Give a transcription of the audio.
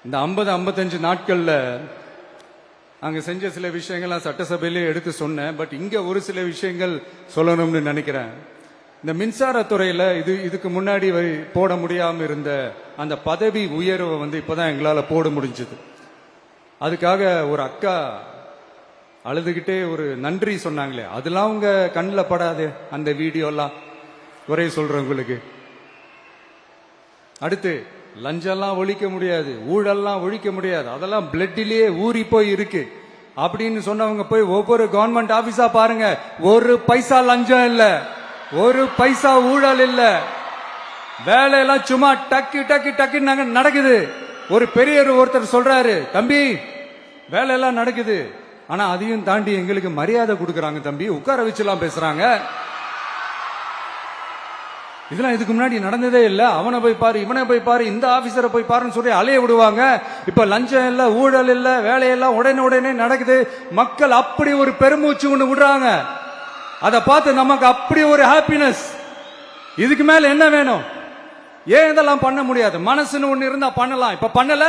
இந்த 50-55 நாட்கள்ல அங்க செஞ்ச சில விஷயங்கள்லாம் சட்டசபையிலே எடுத்து சொன்னேன். பட் இங்க ஒரு சில விஷயங்கள் சொல்லணும்னு நினைக்கிறேன். இந்த மின்சாரத்துறையில இதுக்கு முன்னாடி போட முடியாம இருந்த அந்த பதவி உயர்வை இப்பதான் எங்களால போட முடிஞ்சது. அதுக்காக ஒரு அக்கா அழுதுகிட்டே ஒரு நன்றி சொன்னாங்களே, அதெல்லாம் உங்க கண்ணில் படாது அந்த வீடியோலாம் குறை சொல்றவங்களுக்கு. அடுத்து லஞ்சம்லாம் ஒழிக்க முடியாது, ஊழல்லாம் ஒழிக்க முடியாது, அதெல்லாம் பிளட்டிலேயே ஊறி போய் இருக்கு அப்படின்னு சொன்னவங்க போய் ஒவ்வொரு கவர்மெண்ட் ஆபீஸா பாருங்க. ஒரு பைசா லஞ்சம் இல்ல, ஒரு பைசா ஊழல் இல்ல, வேலையெல்லாம் சும்மா டக்கு டக்கு டக்கு நடக்குது. ஒரு பெரியவர் ஒருத்தர் சொல்றாரு, தம்பி வேலையெல்லாம் நடக்குது, ஆனா அதையும் தாண்டி எங்களுக்கு மரியாதை கொடுக்கறாங்க தம்பி, உட்கார வச்சுலாம் பேசுறாங்க. இதெல்லாம் இதுக்கு முன்னாடி நடந்ததே இல்ல. அவனை போய் பாரு, இவனை போய் பாரு, இந்த ஆபீசரை போய் பாருன்னு சொல்லி அலைய விடுவாங்க. இப்ப லஞ்சம் இல்ல, ஊழல் இல்ல, வேலையெல்லாம் உடனே நடக்குது. மக்கள் அப்படி ஒரு பெருமூச்சு ஒண்ணு விடுறாங்க. அதை பார்த்து நமக்கு அப்படி ஒரு ஹாப்பினஸ். இதுக்கு மேல என்ன வேணும்? ஏன் இதெல்லாம் பண்ண முடியாது? மனசுன்னு ஒண்ணு இருந்தா பண்ணலாம். இப்ப பண்ணல.